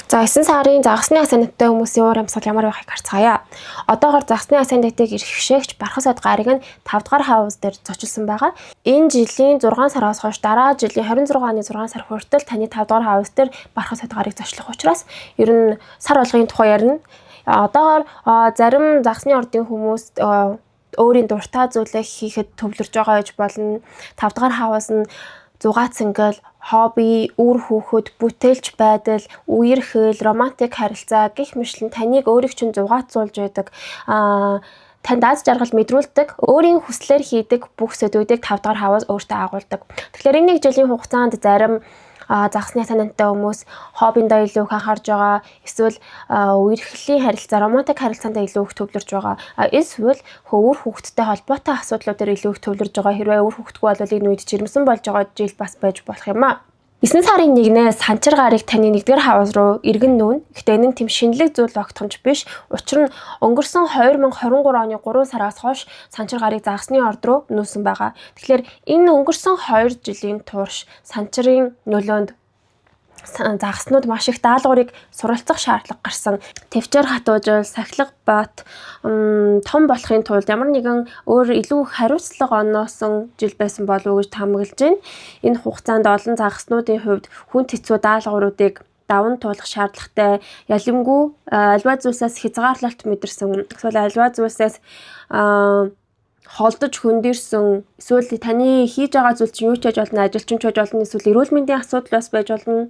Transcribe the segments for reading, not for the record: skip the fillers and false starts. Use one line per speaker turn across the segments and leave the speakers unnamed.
За 9 сарын загасны асаантай хүмүүсийн уур амьсгал ямар байхыг харцгаая. Одоогоор загасны асаан дэйтийг эрхшээгч Бархас Сод гарыг нь 5 дугаар хаус дээр зочилсон байгаа. Энэ жилийн 6 сараас хойш дараа жилийн 26 оны 6 сар хүртэл таны 5 дугаар хаус дээр Бархас Сод гарыг зочлох учраас ер нь сар болгоны тухай ярина. Одоогоор зарим загасны ордын хүмүүс өөрийн дуртай зүйлээ хийхэд төвлөрж байгаа гэж болно. 5 дугаар хаус нь зугаа цэнгэл, хобби, үр хүүхэд, бүтээлч байдал, үерхэл, романтик харилцаа гэх мэтлэн таныг өөрийг чинь зугаацуулж байдаг. Танд аз жаргал мэдрүүлдэг, өөрийн хүслээр хийдэг бүх сэдвүүдийг 5 дахь хаваас өөртөө агуулдаг. Тэгэхээр энэ нэг жилийн хугацаанд зарим загасны асаантай хүмүүс хоббиндоо илүү их анхаарж байгаа, эсвэл үерхлийн харилцаа, романтик харилцаанд илүү их төвлөрж байгаа. Эсвэл үр хүүхэдтэй холбоотой асуудлуудаар илүү их төвлөрж байгаа. Хэрвээ үр хүүхэдгүй бол энэ үед жирэмсэн болж байгаа жил бас байж болох юм аа. 9 сарын 1-ээс санчир гарыг таны 1-р хаус руу иргэн нүүн. Гэхдээ энэ нь тэм шинэлэг зүйл огтхомж биш. Учир нь өнгөрсөн 2023 оны 3 сараас хойш санчир гарыг загасны орд руу нүүсэн байгаа. Тэгэхээр энэ өнгөрсөн 2 жилийн турш санчирын нөлөөнд загаснууд маш их даалгаврыг суралцах шаардлага гарсан. Тэвчээр хатуужил, сахилга бат том болохын тулд ямар нэгэн өөр илүү хариуцлага оноосон жил байсан болов уу гэж таамаглаж байна. Энэ хугацаанд олон загаснуудын хувьд хүнд хэцүү даалгавруудыг даван туулах шаардлагатай. Ялангуяа альва зүйлсээс хязгаарлалт мэдэрсэн, эсвэл альва зүйлсээс холдож хөндөрсөн, эсвэл таны хийж байгаа зүйл чинь юу ч хийж болно, ажилчин ч байж болно, эсвэл эрүүл мэндийн асуудал бас байж болно,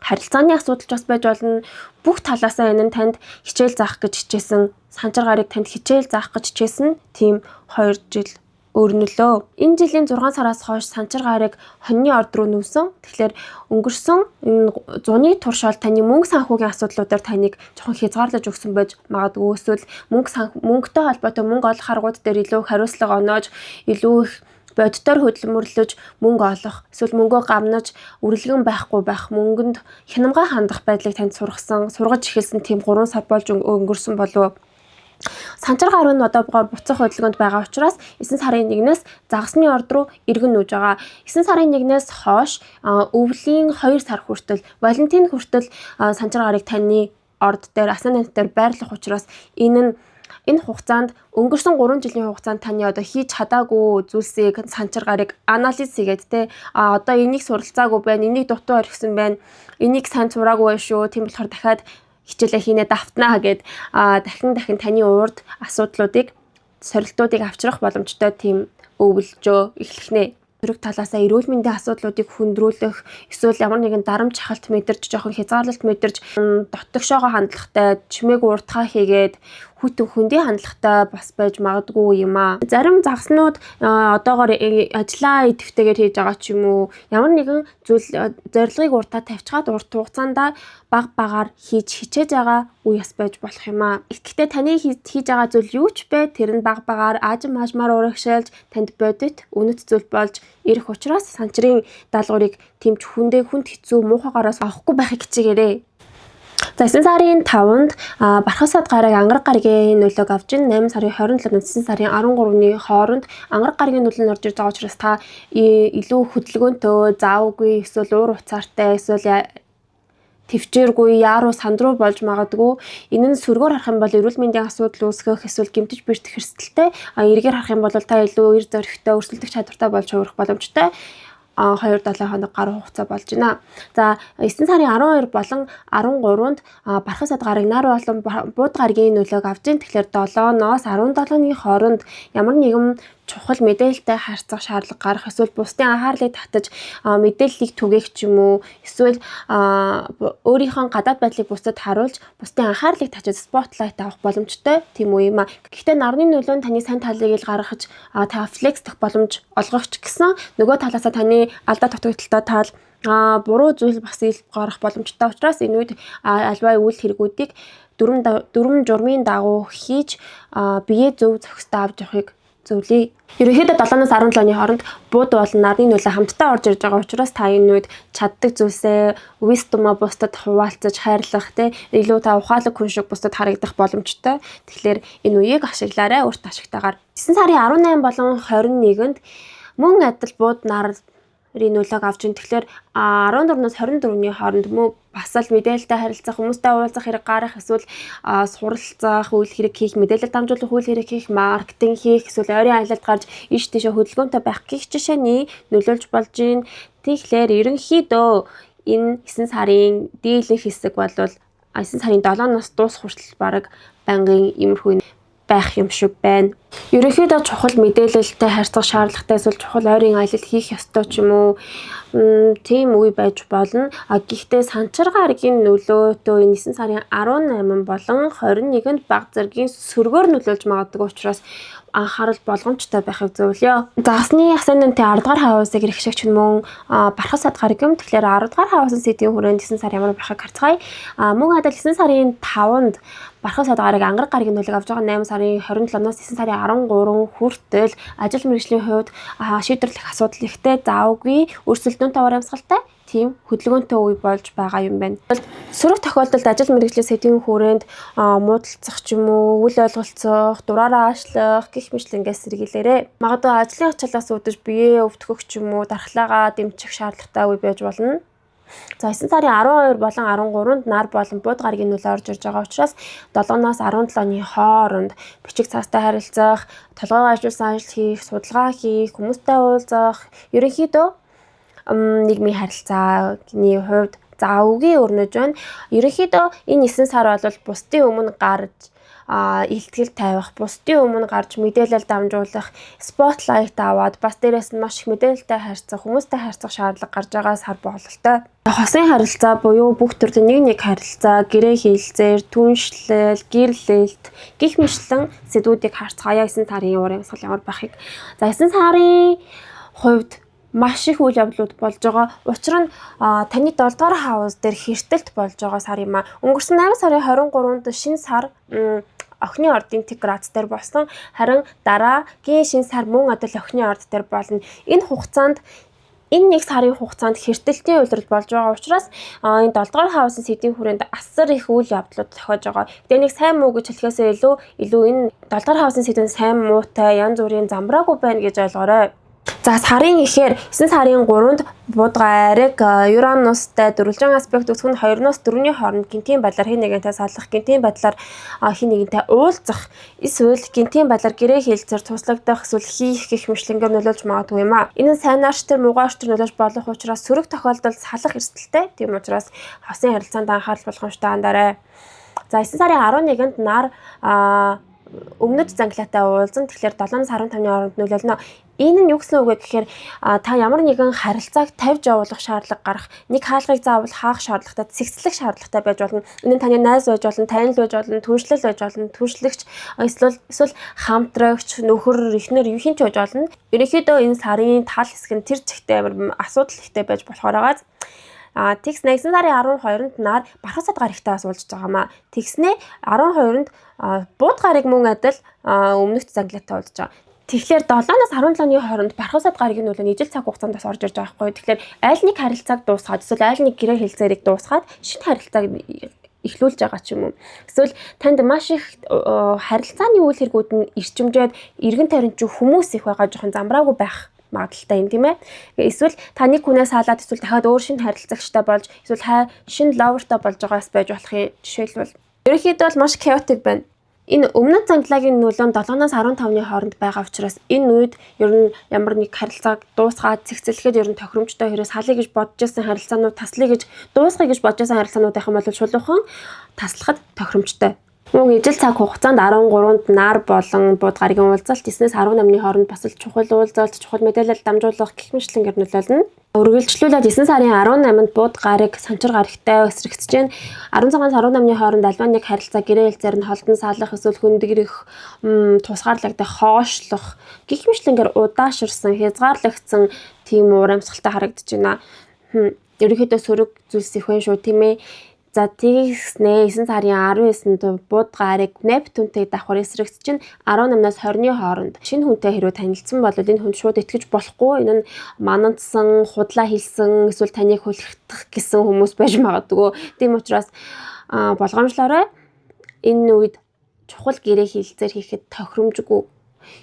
харилцааны асуудал бас байж болно. Бүх талаасаа энэ нь танд хичээл заах гэж хичээсэн, санчир гарыг танд хичээл заах гэж хичээсэн тийм 2 жил өрнөлөө. Энэ жилийн 6 сараас хойш санчир гарыг хоньны орд руу нүүсэн. Тэгэхээр өнгөрсөн энэ зуны туршаал таны мөнгө санхүүгийн асуудлуудаар таныг жоохон хязгаарлаж өгсөн байж магадгүй. Эсвэл мөнгөтэй холбоотой мөнгө олох аргууд дээр илүү хариуцлага оноож, илүү их боддоор хөдөлмөрлөж мөнгө олох, эсвэл мөнгөө гамнаж үргэлгэн байхгүй байх, мөнгөнд хянамга хандах байдлыг танд сургаж эхэлсэн тийм 3 сар болж өнгөрсөн болов. Санчир гар нь одоогоор буцах хөдөлгөөнд байгаа учраас 9 сарын 1-ээс загасны орд руу иргэн нүүж байгаа. 9 сарын 1-ээс хойш өвлийн 2 сар хүртэл, Валентин хүртэл санчир гарыг таны орд дээр, асаант дээр байрлах учраас энэ хугацаанд өнгөрсөн 3 жилийн хугацаанд таны одоо хийж чадаагүй зүйлсийг санчир гарыг анализ хийгээд одоо энийг суралцаагүй байна, энийг дутуу орхисон байна, энийг сайн сураагүй шүү. Тийм болохоор дахиад хичээлээ хийнэ давтнаа гэд дахин таны урд асуудлуудыг, сорилтуудыг авчрах боломжтой тийм өвлжөө эхлэхнэ. Төрөг талаасаа эрүүл мэндийн асуудлуудыг хөндрүүлэх, эсвэл ямар нэгэн дарамт чахалт мэдэрч, жоохон хязгаарлалт мэдэрч, дотогшоогоо хандлагатай, чимээгүй уртгаа хийгээд хүндийн хандлагатай бас байж магадгүй юм аа. Зарим загаснууд одоогоор ажлаа идэвхтэйгээр хийж байгаа ч юм уу, ямар нэгэн зүйл зорилгыг уртаа тавьчихад урт хугацаанд багаар хийж хичээж байгаа үе бас байж болох юм аа. Гэхдээ таны хийж байгаа зүйл юу ч бэ, тэр нь багаар аажим хаажмаар урагшаалж танд бодит үнэт зүйл болж ирэх учраас санчрын даалгаврыг тэмч хүнд хэцүү муухайгаараас авахгүй байхыг хичээгээрэй. За 9 сарын 5-нд Бархас Сод гарыг ангараг гаригийн нөлөөг авч 8 сарын 27-нд 9 сарын 13-ны хооронд ангараг гаригийн нөлөө нь орж ирж байгаа учраас та илүү хөдөлгөөнтэй, заавгүй, эсвэл уур уцаартай, эсвэл төвчээргүй, яаруу сандруу болж магадгүй. Энэ нь сүргээр харах юм бол эрүүл мэндийн асуудал үүсгэх, эсвэл гэмтэж бэртэх эрсдэлтэй. Эргээр харах юм бол та илүү эр зоригтой, өрсөлдөх чадвартай болж хувирах боломжтой. 2-7 хоног гаруй хугацаа болж байна. За 9 сарын 12 болон 13-нд Бархас Сод гарыг нар болон бууд гаригийн нөлөөг авч ийн. Тэгэхээр 7-ноос 17-ны хооронд ямар нэгэн чухал мэдээлэлтэй харьцах шаардлага гарах, эсвэл бусдын анхаарлыг татаж мэдээллийг түгээх ч юм уу, эсвэл өөрийнхөө гадаад байдлыг бусдад харуулж бусдын анхаарлыг татаж спотлайт авах боломжтой тийм үе юм аа. Гэхдээ нарны нөлөө нь таны сайн талыг ил гаргаж та флексдэх боломж олгохч гэсэн, нөгөө талаасаа таны алдаа дутагдaltaй тал буруу зүйл бас ил гарах боломжтой учраас энэ үед альва үйл хэрэгүүдийг дүрм журмын дагуу хийж бие зөв зохистой авч явахыг зөвлөе. Ерөнхийдөө 7-оос 17-ны хооронд бууд болон нарны нөлөө хамтдаа орж ирж байгаа учраас та энэ үед чаддаг зүйлсээ wisdom-а бусдад хуваалцаж хайрлах, илүү та ухаалаг хүн шиг бусдад харагдах боломжтой. Тэгэхээр энэ үеийг ашиглаарай өөрт ашигтайгаар. 9 сарын 18 болон 21-нд мөн адил бууд нар нөлөөг авч ин тэгэхээр 14-ноос 24-ний хооронд мөн бас л мэдээлэлтэй харилцах, хүмүүстэй уулзах хэрэг гарах, эсвэл суралцах, үйл хэрэг хийх, мэдээлэл дамжуулах үйл хэрэг хийх, маркетинг хийх, эсвэл ойрын аялалд гарч иш тийшээ хөдөлгөөнтэй байх гэх жишээний нөлөөлж болж байна. Тэгэхээр ерөнхийдөө энэ 9 сарын дийлэнх хэсэг бол 9 сарын 7-ноос дуусах хүртэл бараг байнгын иймэрхүү байх юм шиг байна. Ерөнхийдөө чухал мэдээлэлтэй харьцах шаардлагатай эсвэл чухал ойрын аялал хийх ёстой ч юм уу тийм үе байж болно. Гэхдээ санчир гарагийн нөлөөтэй энэ 9 сарын 18 болон 21-нд баг зэргийн сөргөөр нөлөөлж магадгүй учраас анхаарал болгоомжтой байхыг зөвлөё. Загасны асцендентийн 10 дугаар хаваасыг эрхшигч нь мөн бархас сад гараг юм. Тэгэхээр 10 дугаар хаваасын сэдвийн хүрээнд 9 сар ямар байхыг харцгаая. Мөн адил 9 сарын 5-нд бархас сад гараг ангараг гарагийн нөлөөг авч байгаа 8 сарын 27-ноос 9 сарын 13 хүртэл ажил мэргэжлийн хувьд шийдвэрлэх асуудал ихтэй заавгүй өрсөлдөөн тавар амьсгалтай тийм хөдөлгөөнтэй үе болж байгаа юм байна. Сөрөг тохиолдолд ажил мэргэжлийн сэдвийн хүрээнд муудалцах ч юм уу, үл ойлголцох, дураараа аашлах гэх мэтлэнгээс сэргийлээрэй. Магадгүй ажлын ачаалаас үүдэж биеэ өвтгөх ч юм уу, дархлаагаа дэмжих шаардлагатай үе байж болно. За 9 сарын 12 болон 13-нд нар болон бууд гарагийн нөлөө орж ирж байгаа учраас 7-оос 17-ны хооронд бичиг цаастай харилцах, толгойгоо ажуулсан ажил хийх, судалгаа хийх, хүмүүстэй уулзах, ерөнхийдөө нийгмийн харилцааны хувьд заавгүй өрнөж байна. Ерөнхийдөө энэ 9 сар бол бусдын өмнө гарч илтгэл тавих, бусдын өмнө гарч мэдээлэл дамжуулах, спотлайт аваад бас дээрээс нь маш их мэдээлэлтэй харьцах, хүмүүстэй харьцах шаардлага гарч байгаа сар бололтой. Хосын харилцаа буюу бүх төрлийн нэг харилцаа, гэрээ хийлцээр, түншлэл, гэрлэлт гих мэтлэн сэдвүүдийг харцгаая 9 сарын уурын амьсгал ямар байхыг. За 9 сарын хувьд маш их үйл явдлууд болж байгаа. Учир нь таны 7 дугаар хавс дээр хэртэлт болж байгаа сар юм а. Өнгөрсөн 8 сарын 23-нд шинэ сар охины ордын тэг градус дээр болсон. Харин дараагийн шинэ сар мөн адил охины орд дээр болно. Энэ хугацаанд энэ нэг сарын хугацаанд хэртэлтийн үйлрэл болж байгаа учраас энэ 7 дугаар хавсын сэдвийн хүрээнд асар их үйл явдлууд тохиож байгаа. Тэгээ нэг сайн муу гэж хэлэхээсээ илүү энэ 7 дугаар хавсын сэдвийн сайн муутай янз бүрийн замбраагүй байна гэж ойлгоорой. За сарын ихээр 9 сарын 3-нд бууд гараг Уранустай дөрвөлжин аспект үүсгэн 2-оос 4-ний хооронд гинтийн байдлаар хэн нэгэнтэй салах, гинтийн байдлаар хэн нэгэнтэй уулзах, эсвэл гинтийн байдлаар гэрээ хийлцээр туслагдах, эсвэл хийх гэх мэтлэнгээр нөлөөлж магадгүй юм а. Энэ нь сайнаарч тэр муугаарч тэр нөлөөлж болох учраас сөрөг тохиолдолд салах эрсдэлтэй. Тийм учраас хосын харилцаанд анхаарал болгоомжтой хандаарай. За 9 сарын 11-нд нар өмнөд занглаатай уулзсан. Тэгэхээр 7-оос 15-ны хооронд нөлөөлнө. Энэ нь юу гэсэн үг вэ гэхээр та ямар нэгэн харилцааг тавьж явуулах шаардлага гарах, нэг хаалгыг заавал хаах шаардлагатай, цэгцлэх шаардлагатай байж болно. Энэ нь таны найз байж болно, танил байж болно, түншлэл байж болно, түншлэгч эсвэл хамтрагч, нөхөр, эхнэр юу хин ч байж болно. Ерөнхийдөө энэ сарын тал хэсэг нь тэр чигтээ амар асуудал ихтэй байж болохоор тэгс 9 сарын 12-нд нар бархас сад гарагтай бас уулзж байгаамаа. Тэгснээ 12-нд бууд гараг мөн адил өмнөгт занглаатай уулзж байгаа. Тэгэхээр 7-оос 17-ны хооронд бархас сад гарагийн нөлөө ижил цаг хугацаанд бас орж ирж байгаа байхгүй. Тэгэхээр аль нэг харилцааг дуусгаад эсвэл аль нэг гэрээ хэлцээрийг дуусгаад шинэ харилцааг эхлүүлж байгаа ч юм уу. Эсвэл танд маш их харилцааны үйл хэрэгүүд нь ирчимжээд эргэн тойронд ч хүмүүс их байгаа жоохон замбраагүй байх магадaltaй юм тийм ээ. Эсвэл та нэг хүнээс хаалаад эсвэл дахиад өөр шинэ харилцагчтай болж эсвэл шинэ ловертай болж байгаас байж болохын жишээлбэл ерөнхийдөө бол маш chaotic байна. Энэ өмнөд занглагийн нөлөө 7-оос 15-ны хооронд байгаа учраас энэ үед ер нь ямар нэг харилцааг дуусгаад цэгцлэхэд ер нь тохиромжтой хэрэг салъя гэж бодож байсан харилцаанууд таслая гэж дуусгая гэж бодож байсан харилцаанууд байх юм бол шулуухан таслахад тохиромжтой. Мөн ижил цаг хугацаанд 13-нд нар болон бууд гарагийн уулзалт 9-ээс 18-ны хооронд бас л чухал уулзалт, чухал мэдээлэл дамжуулах гэх мэтлэнгээр нөлөөлнө. Үргэлжлүүлээд 9 сарын 18-нд бууд гараг санчир гарагтай эсрэгцэж байна. 16-аас 18-ны хооронд альва нэг харилцаа гэрээ хэлцээр нь холдон салах эсвэл хүндгэрэх, тусгаарлагдах, хоошлох гэх мэтлэнгээр удаашрсан, хязгаарлагдсан тийм уур амьсгалтай харагдаж байна. Ерөнхийдөө сөрөг зүйлс их байна шүү тийм ээ. За тэгснэ 9 сарын 19-нд бууд гараг Нептунтэй давхар эсрэгч чинь 18-наас 20-ны хооронд шинэ хүнтэй хэрвээ танилцсан бол энэ хүн шууд итгэж болохгүй. Энэ нь манандсан, худлаа хэлсэн, эсвэл таныг хулигдах гэсэн хүмүүс байж магадгүй. Тийм учраас болгоомжлоорой. Энэ үед чухал гэрээ хэлцээр хийхэд тохиромжгүй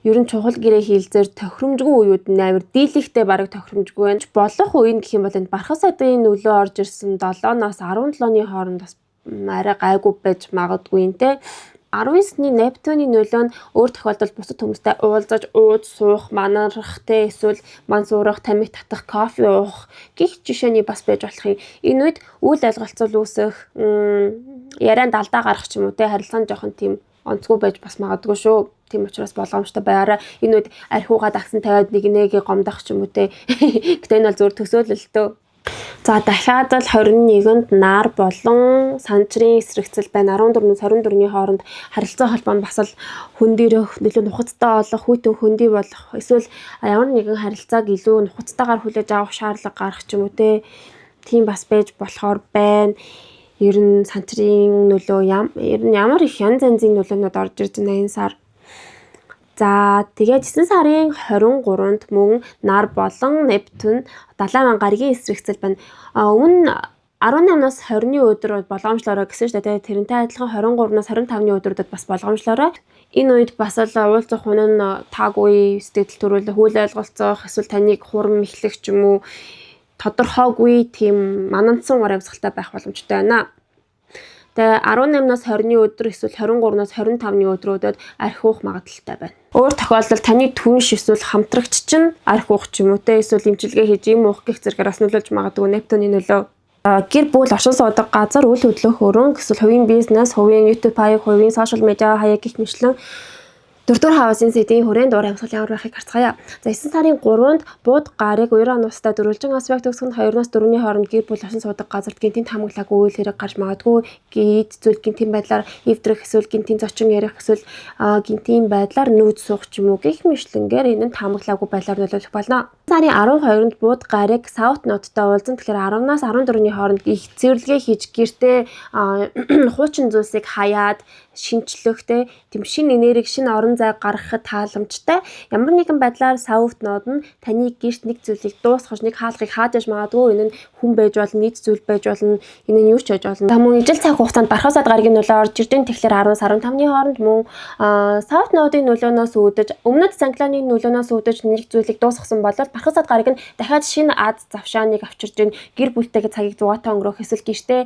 Ер нь чухал гэрээ хийлзээр тохиромжгүй үеуд нь амар дийлэхтэй бараг тохиромжгүй байна. Болох үе нь гэх юм бол энэ Бархас сайдын нөлөө орж ирсэн 7-наас 17-ны хооронд бас арай гайгүй байж магадгүй юм те. 19-ний Нептуны нөлөө нь өөр тохиолдолд бусад хүмүүстэй уулзаж ууж суух, манарах те эсвэл мансуурах, тамхи татах, кофе уух гэх жишээний бас байж болох юм. Энэ үед үйл ойлголцол үүсэх, ярианд алдаа гарах ч юм уу те харилцаан жоохон тийм онцгүй байж бас магадгүй шүү. Тийм учраас болгоомжтой байаараа энэ үед архиугаа дагсан тавиад нэгийг гомдох ч юм уу те. Гэтэ энэ бол зөв төсөөлөлтөө. За дахиад л 21-нд нар болон санчрын эсрэгцэл байна. 14-өөс 24-ний хооронд харилцаа холбоо нь бас л хөндөрөх, нөлөө нухацтай болох, хүйтэн хөндий болох, эсвэл ямар нэгэн харилцааг илүү нухацтайгаар хүлээж авах шаардлага гарах ч юм уу те. Тийм бас байж болохоор байна. Ер нь санчрын нөлөө ямар их янз янзын нөлөөнүүд орж ирж байна энэ сар. За тэгээд 9 сарын 23-нд мөн нар болон Нептун 70,000 гаригийн эсрэгцэл байна. Өмнө 18-наас 20-ны өдөр болгоомжлороо гэсэн шүү дээ. Тэрнтэй адилхан 23-наас 25-ны өдрүүдэд бас болгоомжлороо. Энэ үед бас л уулзах хүн нь таагүй сэтгэл төрүүлэх, үйл ойлголцох, эсвэл таныг хурам эхлэх ч юм уу тодорхойгүй тийм мананцсан урамсгалтай байх боломжтой байна. Тэгээ 18-наас 20-ны өдөр эсвэл 23-наас 25-ны өдрүүдэд архи уух магадлалтай байна. Өөр тохиолдолд таны түнш эсвэл хамтрагч чинь архи уух ч юм уу те эсвэл имчилгээ хийж юм уух гэх зэргээр бас нөлөөлж магадгүй Нептуны нөлөө. Гэр бүл, оршин суудаг газар, үйл хөдлөх хөрөнгө, эсвэл хувийн бизнес, хувийн YouTube хаяг, хувийн сошиал медиа хаяг гэх мэтлэн 4-р хаусын сэдвийн хүрээнд уур амьсгал ямар байхыг харцгаая. За 9 сарын 3-нд бууд гарыг ууран устай дөрвөлжин аспект төгсгөнд 2-оос 4-ний хооронд гэр бүл оршин суудаг газарт гинтийн хамаглаггүй үйл хэрэг гарч магадгүй. Гид зүйл гинтийн байдлаар эвдрэх, эсвэл гинтийн зочин ярих, эсвэл гинтийн байдлаар нүүж суух ч юм уу гэх мэтлэнгээр энэ нь хамаглаггүй байдлаар нөлөөлөх болно. Сарын 12-нд бууд гарыг South Node-тай уулзсан. Тэгэхээр 10-наас 14-ний хооронд их цэвэрлэгээ хийж гэртээ хуучин зүйлсийг хаяад шинчлэх те тийм шинэ энерги, шинэ орон зай гаргахад тааламжтай. Ямар нэгэн байдлаар South Node нь таны гэрт нэг зүйлийг дуусгаж, нэг хаалгыг хааж аж магадгүй. Энэ нь хүн байж болно, нийт зүйл байж болно, энэ нь юу ч байж болно. Мөн ижил цаг хугацаанд Бархас сайд гаригийн нөлөө орж ирдэн. Тэгэхээр 10-аас 15-ны хооронд мөн South Node-ийн нөлөөнөөс үүдэж, өмнөд цангалааны нөлөөнөөс үүдэж нэг зүйлийг дуусгасан бол Бархас сайд гариг нь дахиад шинэ аз завшааныг авчирж ийн. Гэр бүлтэйгээ цагийг зугаатай өнгөрөх, эсвэл гэртээ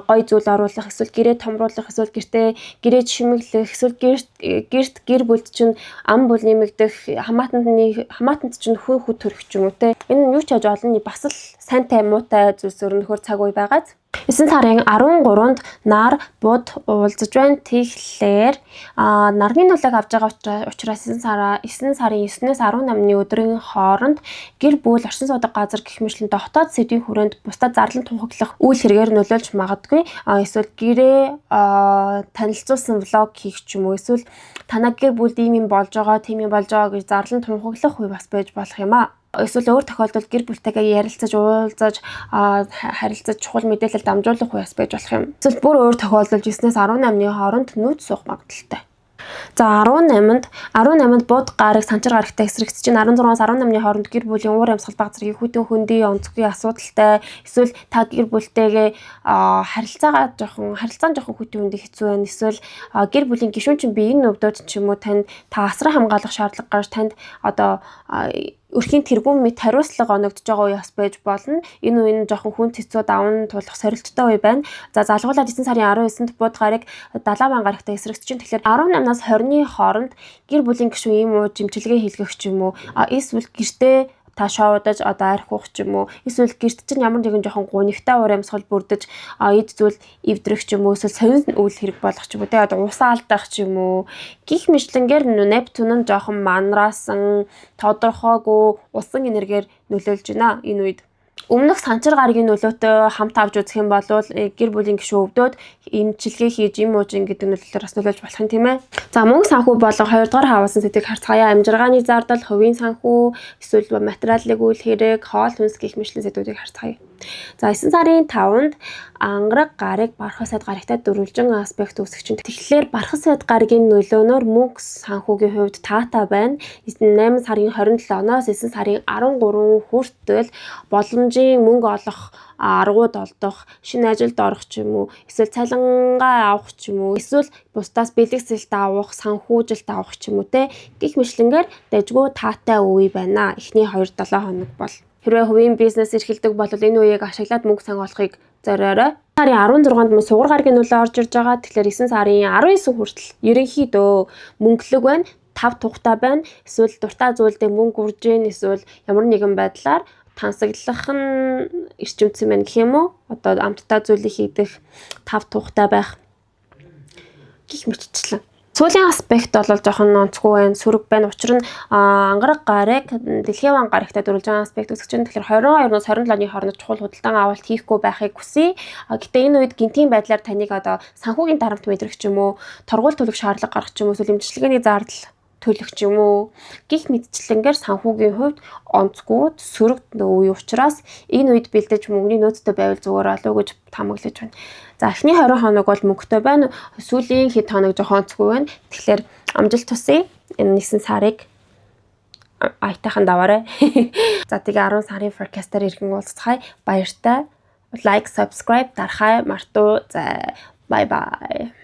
гоё зүйл оруулах, эсвэл гэрээ томруулах, эсвэл гэртээ гэрээ чимэглэх, эсвэл гэрт гэр бүлд чинь ам бол нэмэгдэх, хамаатанд чинь хөө хөт төрөх ч юм уу те. Энэ нь юу ч яаж олон бас л сайнтай муутай зүйлс өрнөхөр цаг үе байгааз. 9 сарын 13-нд нар бууд уулзаж байна. Тэгэхээр нарны нөлөөг авч байгаа учраас 9 сарын 9-ээс 18-ны өдрийн хооронд гэр бүл, оршин суудаг газар гэх мэтлэн дотоод сэдвийн хүрээнд бусдад зарлан тунхаглах үйл хэрэгээр нөлөөлж магадгүй. Эсвэл гэрээ танилцуулсан влог хийх ч юм уу, эсвэл танаа гэр бүлд ийм болж байгаа, тийм болж байгаа гэж зарлан тунхаглах үе бас байж болох юм аа. Эсвэл өөр тохиолдолд гэр бүлтэйгээ ярилцаж, уулзаж, харилцаж чухал мэдээлэл дамжуулах үе бас байж болох юм. Эсвэл бүр өөр тохиолдолд 9-ээс 18-ны хооронд нүүж суух магадлалтай. За 18-нд бууд гарыг санчир гарагтай эсрэгцэж чинь 16-аас 18-ны хооронд гэр бүлийн уур амьсгал баг зэргийн хүйтэн хөндий онцгой асуудалтай, эсвэл та гэр бүлтэйгээ харилцаан жоохон хүйтэн хөндий хэцүү байна. Эсвэл гэр бүлийн гишүүн чинь биеийн өвдөд ч юм уу танд та асран хамгаалах шаардлага гарч танд одоо өрхийн тэргүүн мэт хариуцлага оногдож байгаа үе бас байж болно. Энэ үе нь жоохон хүн хэцүү даван тулах сорилттой үе байна. За залгуулаад 9 сарын 19-нд бууд гарыг 70,000 гарагтай эсрэгцэж чинь. Тэгэхээр 18-наас 20-ны хооронд гэр бүлийн гишүүн ийм уу жимчилгээ хийлгэх ч юм уу, эсвэл гэртээ та шоудаж архи уух ч юм уу, эсвэл гэрт чинь ямар нэгэн жоохон гунигтай уур амьсгал бүрдэж эд зүйл эвдрэх ч юм уу, эсвэл сонин үйл хэрэг болох ч юм уу, тэгээ усаа алдах ч юм уу гих мэтлэнгээр Нептун нь жоохон манраасан, тодорхойгүй усан энергиэр нөлөөлж байна энэ үед. Өмнөх санчир гаригийн нөлөөтэй хамт авч үзэх юм бол гэр бүлийн гишүүн өвдөд эмчилгээ хийж юм уужин гэдэг нөлөөлөөр бас нөлөөлж болох юм тийм ээ. За мөнгө санхүү болон 2-р хаваасан сэдвийг харцгаая. Амжиргааны зардал, хувийн санхүү, эсвэл материалын үйл хэрэг, хоол хүнс гэх мэтлэн сэдвүүдийг харцгаая. За 9 сарын 5-нд ангараг гарыг барах сайд гарагтай дөрвөлжин аспект үүсгэж чинь. Тэгэхээр барах сайд гарагийн нөлөөнөөр мөнгө санхүүгийн хувьд таатай байна. 8 сарын 27-оос 9 сарын 13 хүртэл боломжийн мөнгө олох аргууд олдох, шинэ ажилд орох ч юм уу, эсвэл цалингаа авах ч юм уу, эсвэл бусдаас бэлэгсэлт авах, санхүүжилт авах ч юм уу те гих мэтлэнгээр дэжгүй таатай үе байна. Эхний 2-7 хоног бол хэрвээ хувийн бизнес эрхэлдэг бол энэ үеийг ашиглаад мөнгө сан олохыг зориорой. Сарын 16-нд мөн сугар гарагийн нөлөө орж ирж байгаа. Тэгэхээр 9 сарын 19 хүртэл ерөнхийдөө мөнгөлөг байна. 5 тухтай байна. Эсвэл дуртай зүйлдээ мөнгө үрж ийн, эсвэл ямар нэгэн байдлаар тансаглах нь эрчимцэн байна гэх юм уу? Одоо амттай зүйлийг хийдэх 5 тухтай байх гих мэтчлэн. Сүүлийн аспект бол жоохон онцгүй байна, сөрөг байна. Учир нь ангараг гарыг дэлхийн ван гарагтай дөрвөлжин аспект үүсгэж байна. Тэгэхээр 22-оос 27-ны хооронд чухал худалдан авалт хийхгүй байхыг хүсье. Гэтэ энэ үед гинтийн байдлаар таныг одоо санхүүгийн дарамт мэдрэх ч юм уу, торгууль төлөх шаардлага гарах ч юм уу, эсвэл эмчилгээний зардал төлөх ч юм уу гих мэдчлэнгээр санхүүгийн хувьд онцгүй сөрөг үе учраас энэ үед бэлдэж мөнгөний нөөцтэй байвал зүгээр болов гэж тамаглаж байна. За эхний 20 хоног бол мөнгөтэй байна. Сүүлийн хэд хоног жоохон онцгүй байна. Тэгэхээр амжилт хүсье. Энэ 9 сарыг айтайхан даваарай. За тэгээ 10 сарын forecast-аар иргэн уулзцгаая. Баяртай. Like, subscribe дарахаа мартуу. За bye bye.